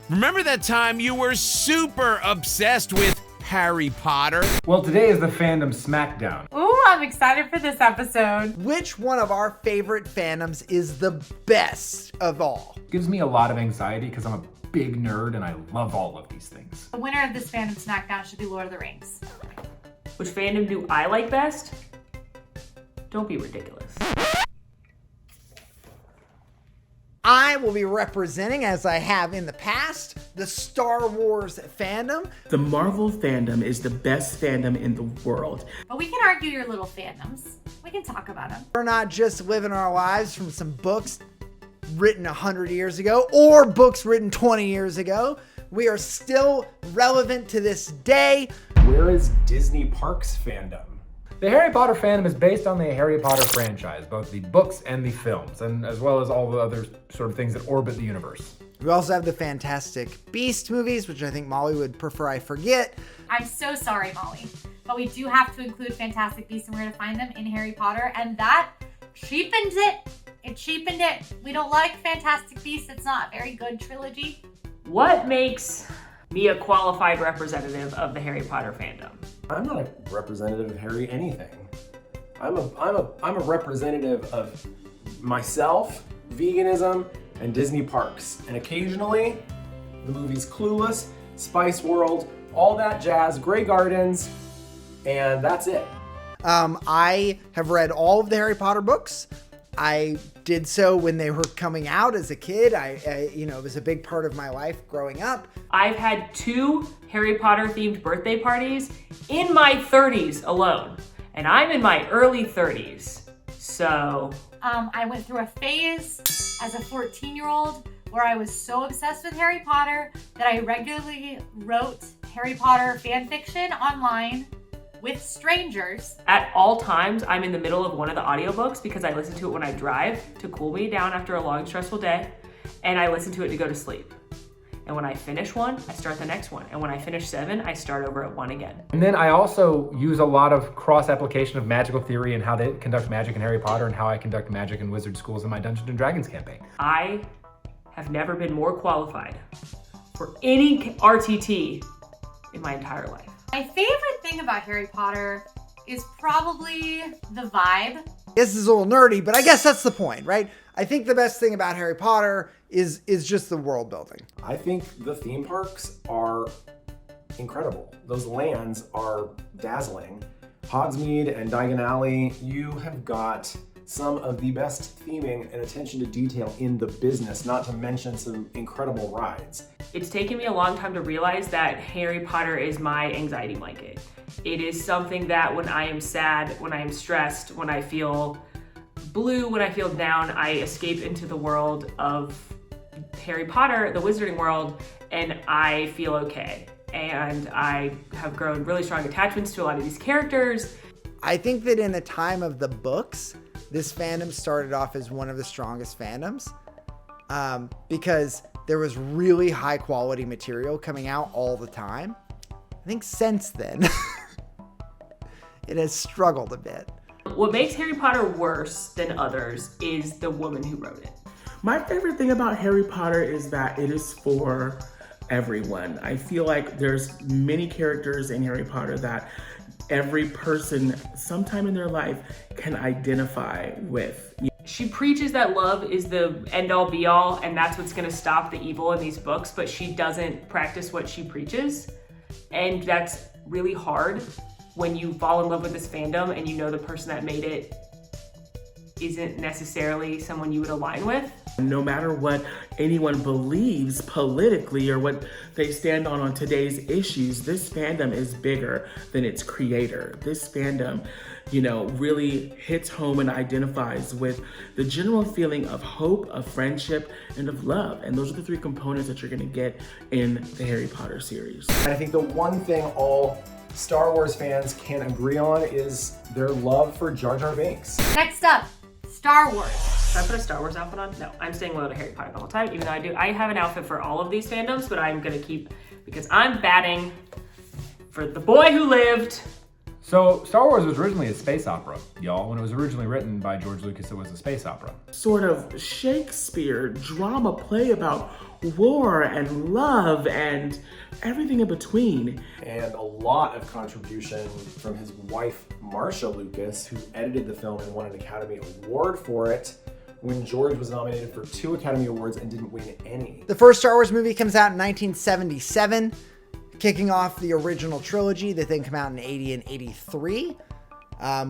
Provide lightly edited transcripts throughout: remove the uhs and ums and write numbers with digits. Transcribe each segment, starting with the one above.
Remember that time you were super obsessed with Harry Potter? Well, today is the fandom smackdown. Ooh, I'm excited for this episode. Which one of our favorite fandoms is the best of all? Gives me a lot of anxiety because I'm a big nerd and I love all of these things. The winner of this fandom smackdown should be Lord of the Rings. Which fandom do I like best? Don't be ridiculous. I will be representing, as I have in the past, the Star Wars fandom. The Marvel fandom is the best fandom in the world. But we can argue your little fandoms. We can talk about them. We're not just living our lives from some books written 100 years ago or books written 20 years ago. We are still relevant to this day. Where is Disney Parks fandom? The Harry Potter fandom is based on the Harry Potter franchise, both the books and the films, and as well as all the other sort of things that orbit the universe. We also have the Fantastic Beast movies, which I think Molly would prefer I forget. I'm so sorry, Molly. But we do have to include Fantastic Beasts and Where to Find Them in Harry Potter, and that cheapens it. It cheapened it. We don't like Fantastic Beasts. It's not a very good trilogy. What makes me a qualified representative of the Harry Potter fandom? I'm not a representative of Harry anything. I'm a representative of myself, veganism, and Disney Parks. And occasionally, the movies Clueless, Spice World, all that jazz, Grey Gardens, and that's it. I have read all of the Harry Potter books. I did so when they were coming out as a kid. It was a big part of my life growing up. I've had 2 Harry Potter themed birthday parties in my 30s alone. And I'm in my early 30s. So I went through a phase as a 14-year-old where I was so obsessed with Harry Potter that I regularly wrote Harry Potter fan fiction online with strangers. at all times, I'm in the middle of one of the audiobooks because I listen to it when I drive to cool me down after a long, stressful day. And I listen to it to go to sleep. And when I finish one, I start the next one. And when I finish 7, I start over at 1 again. And then I also use a lot of cross-application of magical theory and how they conduct magic in Harry Potter and how I conduct magic in wizard schools in my Dungeons and Dragons campaign. I have never been more qualified for any RTT in my entire life. My favorite thing about Harry Potter is probably the vibe. This is a little nerdy, but I guess that's the point, right? I think the best thing about Harry Potter is just the world building. I think the theme parks are incredible. Those lands are dazzling. Hogsmeade and Diagon Alley, you have got some of the best theming and attention to detail in the business, not to mention some incredible rides. It's taken me a long time to realize that Harry Potter is my anxiety blanket. It is something that when I am sad, when I am stressed, when I feel blue, when I feel down, I escape into the world of Harry Potter, the wizarding world, and I feel okay. And I have grown really strong attachments to a lot of these characters. I think that in the time of the books, this fandom started off as one of the strongest fandoms because there was really high quality material coming out all the time. I think since then, it has struggled a bit. What makes Harry Potter worse than others is the woman who wrote it. My favorite thing about Harry Potter is that it is for everyone. I feel like there's many characters in Harry Potter that every person sometime in their life can identify with. She preaches that love is the end-all be-all and that's what's gonna stop the evil in these books, but she doesn't practice what she preaches. And that's really hard when you fall in love with this fandom and you know the person that made it isn't necessarily someone you would align with. No matter what anyone believes politically or what they stand on today's issues, this fandom is bigger than its creator. This fandom, really hits home and identifies with the general feeling of hope, of friendship, and of love. And those are the 3 components that you're gonna get in the Harry Potter series. And I think the one thing all Star Wars fans can agree on is their love for Jar Jar Binks. Next up, Star Wars. Should I put a Star Wars outfit on? No, I'm staying loyal to Harry Potter the whole time, even though I have an outfit for all of these fandoms, but I'm gonna keep, because I'm batting for the boy who lived. So Star Wars was originally a space opera, y'all. When it was originally written by George Lucas, it was a space opera. Sort of Shakespeare drama play about war and love and everything in between. And a lot of contribution from his wife, Marcia Lucas, who edited the film and won an Academy Award for it, when George was nominated for 2 Academy Awards and didn't win any. The first Star Wars movie comes out in 1977, kicking off the original trilogy that then come out in 80 and 83.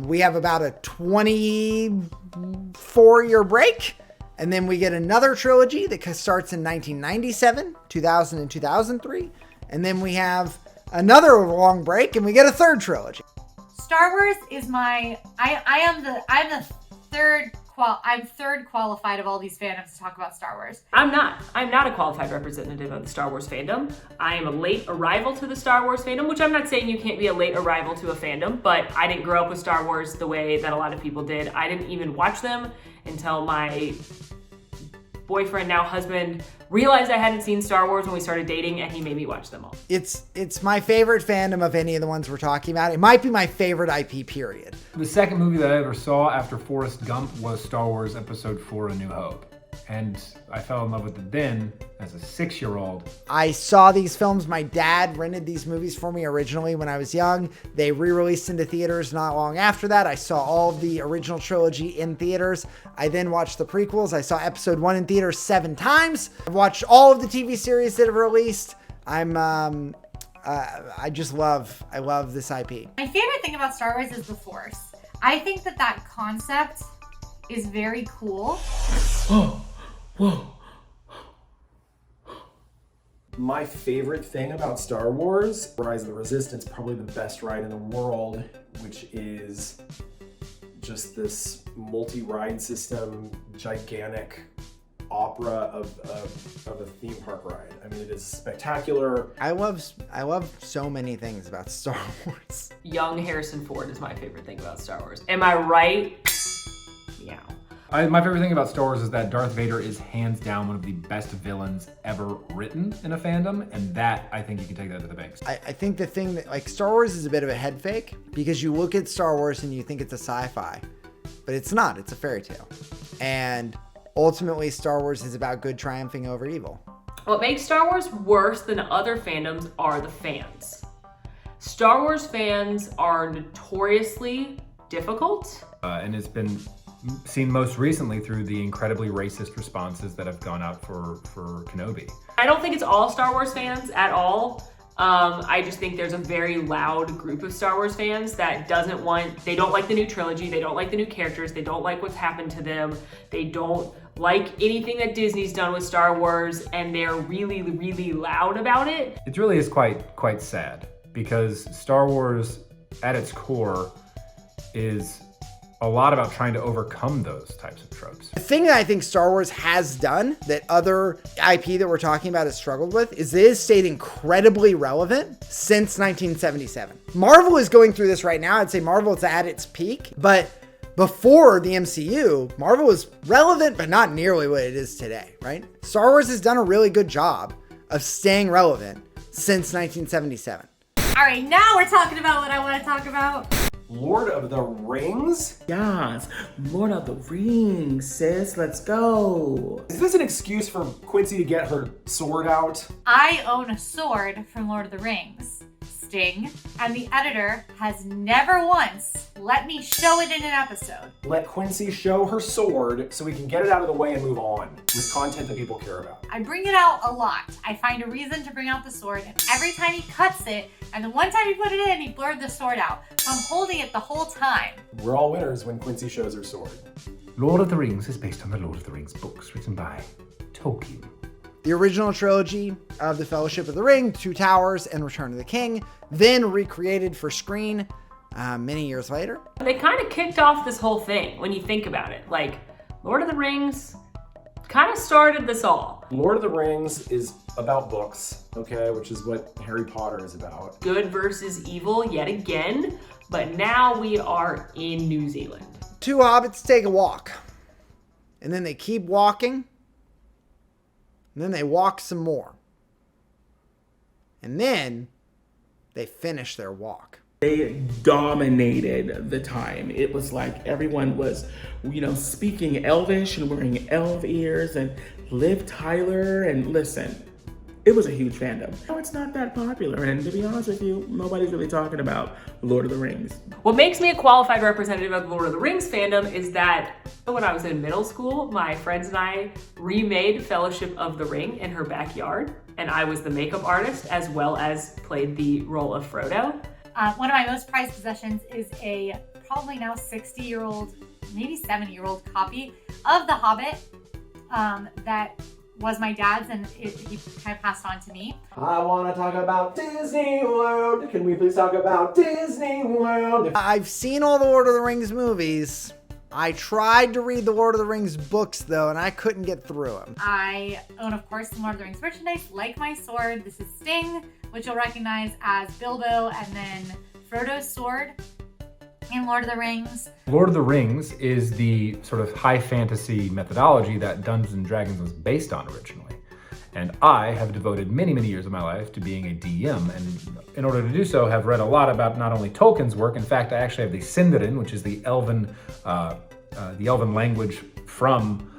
We have about a 24-year break, and then we get another trilogy that starts in 1997, 2000, and 2003, and then we have another long break, and we get a third trilogy. Star Wars is I'm third qualified of all these fandoms to talk about Star Wars. I'm not a qualified representative of the Star Wars fandom. I am a late arrival to the Star Wars fandom, which I'm not saying you can't be a late arrival to a fandom, but I didn't grow up with Star Wars the way that a lot of people did. I didn't even watch them until my boyfriend, now husband, realized I hadn't seen Star Wars when we started dating, and he made me watch them all. It's my favorite fandom of any of the ones we're talking about. It might be my favorite IP, period. The second movie that I ever saw after Forrest Gump was Star Wars Episode 4: A New Hope. And I fell in love with it then as a 6-year-old. I saw these films. My dad rented these movies for me originally when I was young. They re-released into theaters not long after that. I saw all of the original trilogy in theaters. I then watched the prequels. I saw Episode 1 in theaters 7 times. I've watched all of the TV series that have released. I love this IP. My favorite thing about Star Wars is the Force. I think that concept is very cool. Whoa, whoa. My favorite thing about Star Wars, Rise of the Resistance, probably the best ride in the world, which is just this multi-ride system, gigantic opera of a theme park ride. I mean, it is spectacular. I love so many things about Star Wars. Young Harrison Ford is my favorite thing about Star Wars. Am I right? Meow. My favorite thing about Star Wars is that Darth Vader is hands down one of the best villains ever written in a fandom, and that, I think you can take that to the banks. I think the thing that, like, Star Wars is a bit of a head fake, because you look at Star Wars and you think it's a sci-fi, but it's not. It's a fairy tale. And ultimately, Star Wars is about good triumphing over evil. What makes Star Wars worse than other fandoms are the fans. Star Wars fans are notoriously difficult. And it's been seen most recently through the incredibly racist responses that have gone out for Kenobi. I don't think it's all Star Wars fans at all. I just think there's a very loud group of Star Wars fans that they don't like the new trilogy, they don't like the new characters, they don't like what's happened to them, they don't like anything that Disney's done with Star Wars, and they're really, really loud about it. It really is quite sad, because Star Wars at its core is a lot about trying to overcome those types of tropes. The thing that I think Star Wars has done that other IP that we're talking about has struggled with is it has stayed incredibly relevant since 1977. Marvel is going through this right now. I'd say Marvel is at its peak, but before the MCU, Marvel was relevant, but not nearly what it is today, right? Star Wars has done a really good job of staying relevant since 1977. All right, now we're talking about what I want to talk about. Lord of the Rings? Yes, Lord of the Rings, sis, let's go. Is this an excuse for Quincy to get her sword out? I own a sword from Lord of the Rings, Sting, and the editor has never once let me show it in an episode. Let Quincy show her sword so we can get it out of the way and move on with content that people care about. I bring it out a lot. I find a reason to bring out the sword, and every time he cuts it, and the one time he put it in, he blurred the sword out. So I'm holding it the whole time. We're all winners when Quincy shows her sword. Lord of the Rings is based on the Lord of the Rings books written by Tolkien. The original trilogy of The Fellowship of the Ring, Two Towers, and Return of the King, then recreated for screen many years later. They kind of kicked off this whole thing when you think about it. Like, Lord of the Rings kind of started this all. Lord of the Rings is about books, okay, which is what Harry Potter is about. Good versus evil yet again, but now we are in New Zealand. Two hobbits take a walk, and then they keep walking, and then they walk some more, and then they finish their walk. They dominated the time. It was like everyone was, speaking Elvish and wearing elf ears and Liv Tyler, and listen, it was a huge fandom. Now it's not that popular, and to be honest with you, nobody's really talking about Lord of the Rings. What makes me a qualified representative of the Lord of the Rings fandom is that when I was in middle school, my friends and I remade Fellowship of the Ring in her backyard, and I was the makeup artist as well as played the role of Frodo. One of my most prized possessions is a probably now 60-year-old, maybe 70-year-old copy of The Hobbit that was my dad's, and he kind of passed on to me. I want to talk about Disney World. Can we please talk about Disney World? I've seen all the Lord of the Rings movies. I tried to read the Lord of the Rings books, though, and I couldn't get through them. I own, of course, some Lord of the Rings merchandise, like my sword. This is Sting, which you'll recognize as Bilbo, and then Frodo's sword in Lord of the Rings. Lord of the Rings is the sort of high fantasy methodology that Dungeons and Dragons was based on originally. And I have devoted many, many years of my life to being a DM, and in order to do so, have read a lot about not only Tolkien's work. In fact, I actually have the Sindarin, which is the elven language from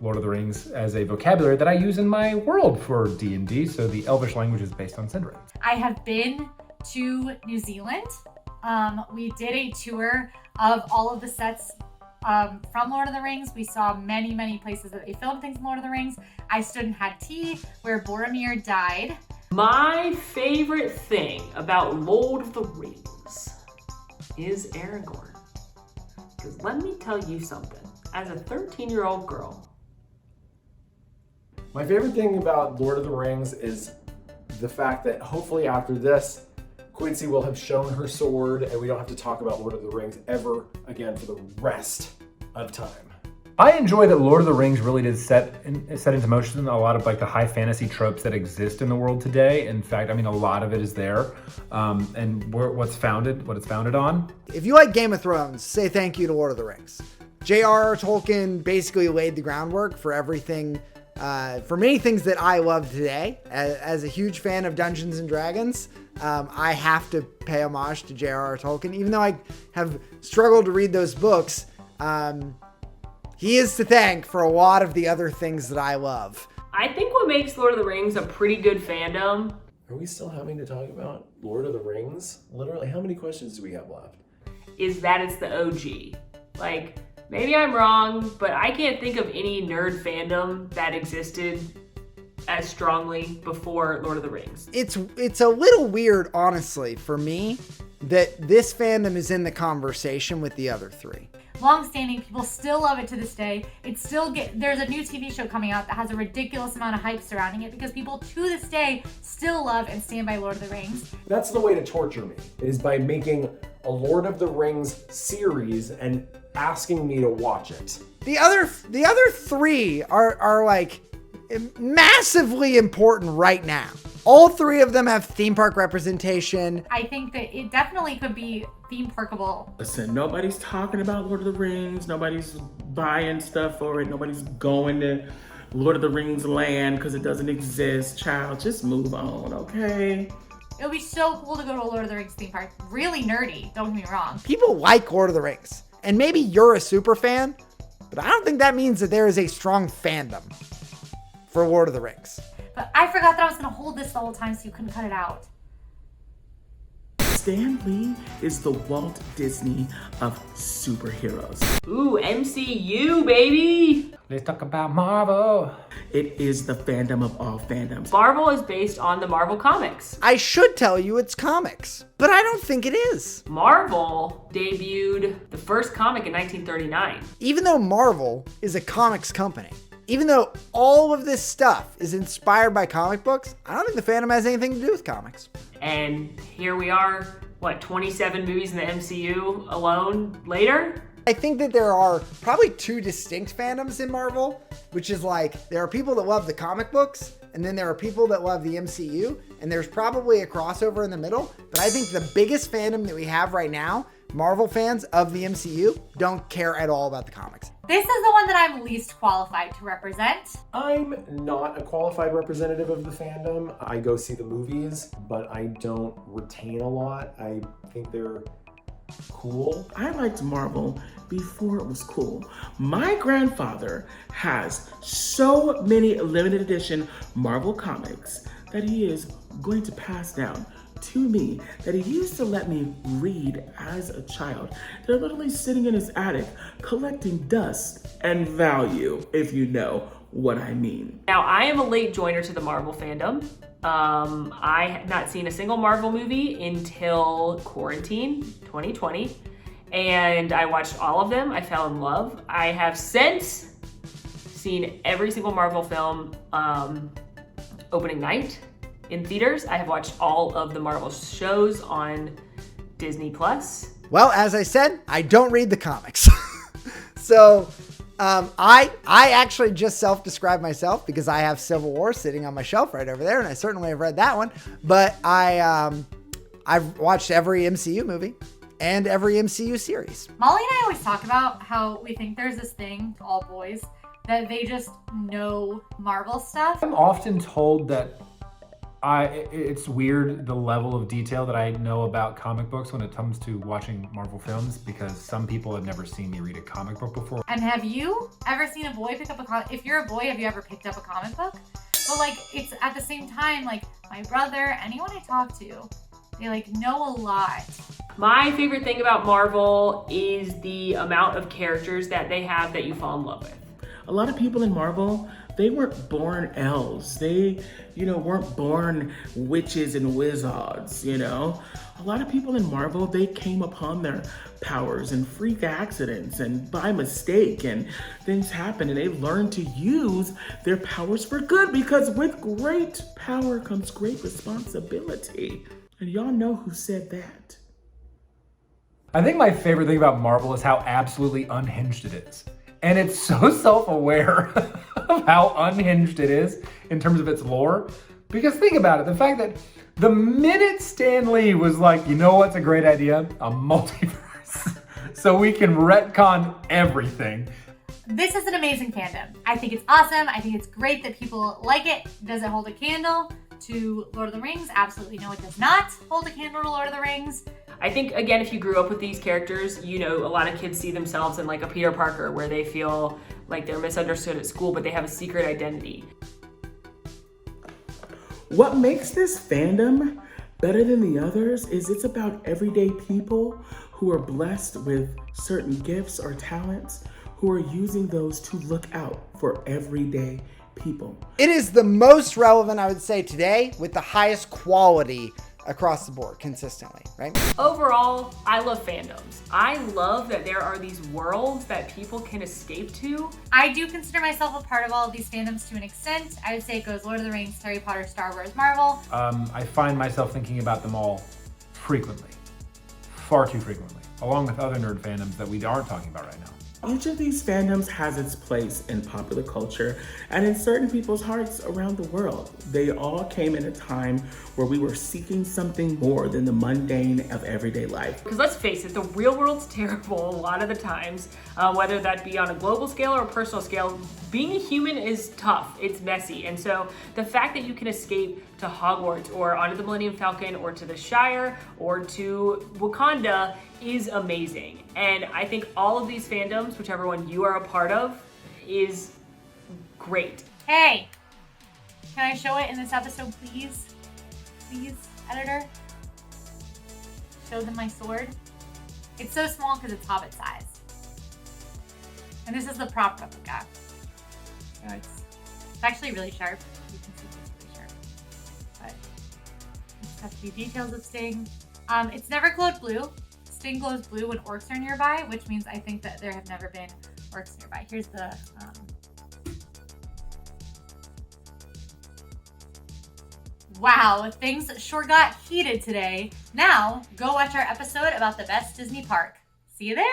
Lord of the Rings, as a vocabulary that I use in my world for D&D. So the Elvish language is based on Sindarin. I have been to New Zealand. We did a tour of all of the sets from Lord of the Rings. We saw many, many places that they filmed things in Lord of the Rings. I stood and had tea where Boromir died. My favorite thing about Lord of the Rings is Aragorn. Because let me tell you something, as a 13-year-old girl. My favorite thing about Lord of the Rings is the fact that hopefully after this, Quincy will have shown her sword, and we don't have to talk about Lord of the Rings ever again for the rest of time. I enjoy that Lord of the Rings really did set into motion a lot of like the high fantasy tropes that exist in the world today. In fact, I mean, a lot of it is there, and what it's founded on. If you like Game of Thrones, say thank you to Lord of the Rings. J.R.R. Tolkien basically laid the groundwork for everything, for many things that I love today. As a huge fan of Dungeons and Dragons, I have to pay homage to J.R.R. Tolkien. Even though I have struggled to read those books, he is to thank for a lot of the other things that I love. I think what makes Lord of the Rings a pretty good fandom. Are we still having to talk about Lord of the Rings? Literally, how many questions do we have left? Is that it's the OG. Like, maybe I'm wrong, but I can't think of any nerd fandom that existed as strongly before Lord of the Rings. It's a little weird, honestly, for me, that this fandom is in the conversation with the other three. Long-standing, people still love it to this day. There's a new TV show coming out that has a ridiculous amount of hype surrounding it because people to this day still love and stand by Lord of the Rings. That's the way to torture me, is by making a Lord of the Rings series and asking me to watch it. The other three are like massively important right now. All three of them have theme park representation. I think that it definitely could be theme parkable. Listen, nobody's talking about Lord of the Rings. Nobody's buying stuff for it. Nobody's going to Lord of the Rings land because it doesn't exist. Child, just move on, okay? It would be so cool to go to a Lord of the Rings theme park. Really nerdy, don't get me wrong. People like Lord of the Rings. And maybe you're a super fan, but I don't think that means that there is a strong fandom for Lord of the Rings. But I forgot that I was going to hold this the whole time so you couldn't cut it out. Stan Lee is the Walt Disney of superheroes. Ooh, MCU, baby! Let's talk about Marvel. It is the fandom of all fandoms. Marvel is based on the Marvel comics. I should tell you it's comics, but I don't think it is. Marvel debuted the first comic in 1939. Even though Marvel is a comics company, even though all of this stuff is inspired by comic books, I don't think the fandom has anything to do with comics. And here we are, 27 movies in the MCU alone later? I think that there are probably two distinct fandoms in Marvel, which is like, there are people that love the comic books, and then there are people that love the MCU, and there's probably a crossover in the middle. But I think the biggest fandom that we have right now, Marvel fans of the MCU, don't care at all about the comics. This is the one that I'm least qualified to represent. I'm not a qualified representative of the fandom. I go see the movies, but I don't retain a lot. I think they're cool. I liked Marvel before it was cool. My grandfather has so many limited edition Marvel comics that he is going to pass down to me that he used to let me read as a child. They're literally sitting in his attic collecting dust and value, if you know what I mean. Now, I am a late joiner to the Marvel fandom. I had not seen a single Marvel movie until quarantine 2020, and I watched all of them. I fell in love. I have since seen every single Marvel film opening night in theaters. I have watched all of the Marvel shows on Disney Plus. Well, as I said, I don't read the comics. So I actually just self-described myself because I have Civil War sitting on my shelf right over there, and I certainly have read that one. But I've watched every MCU movie and every MCU series. Molly and I always talk about how we think there's this thing, all boys, that they just know Marvel stuff. I'm often told that it's weird the level of detail that I know about comic books when it comes to watching Marvel films, because some people have never seen me read a comic book before. And have you ever seen a boy pick up a comic? If you're a boy, have you ever picked up a comic book? But like, it's at the same time, like my brother, anyone I talk to, they like know a lot. My favorite thing about Marvel is the amount of characters that they have that you fall in love with. A lot of people in Marvel, they weren't born elves. They, weren't born witches and wizards, A lot of people in Marvel, they came upon their powers and freak accidents and by mistake, and things happen, and they learned to use their powers for good, because with great power comes great responsibility. And y'all know who said that. I think my favorite thing about Marvel is how absolutely unhinged it is. And it's so self-aware of how unhinged it is in terms of its lore. Because think about it, the fact that the minute Stan Lee was like, you know what's a great idea? A multiverse. So we can retcon everything. This is an amazing fandom. I think it's awesome. I think it's great that people like it. Does it hold a candle to Lord of the Rings? Absolutely no, it does not hold a candle to Lord of the Rings. I think, again, if you grew up with these characters, a lot of kids see themselves in like a Peter Parker, where they feel like they're misunderstood at school, but they have a secret identity. What makes this fandom better than the others is it's about everyday people who are blessed with certain gifts or talents, who are using those to look out for everyday people. It is the most relevant, I would say, today, with the highest quality across the board consistently, right? Overall, I love fandoms. I love that there are these worlds that people can escape to. I do consider myself a part of all of these fandoms to an extent. I would say it goes Lord of the Rings, Harry Potter, Star Wars, Marvel. I find myself thinking about them all frequently, far too frequently, along with other nerd fandoms that we aren't talking about right now. Each of these fandoms has its place in popular culture and in certain people's hearts around the world. They all came in a time where we were seeking something more than the mundane of everyday life. Because let's face it, the real world's terrible a lot of the times, whether that be on a global scale or a personal scale. Being a human is tough, it's messy. And so the fact that you can escape to Hogwarts or onto the Millennium Falcon or to the Shire or to Wakanda is amazing. And I think all of these fandoms, whichever one you are a part of, is great. Hey, can I show it in this episode, please? Please, editor? Show them my sword. It's so small because it's Hobbit size. And this is the prop replica. So it's actually really sharp. You can see it's really sharp. But you just have a few details of Sting. It's never glowed blue. Sting glows blue when orcs are nearby, which means I think that there have never been orcs nearby. Here's the Wow, things sure got heated today. Now, go watch our episode about the best Disney park. See you there.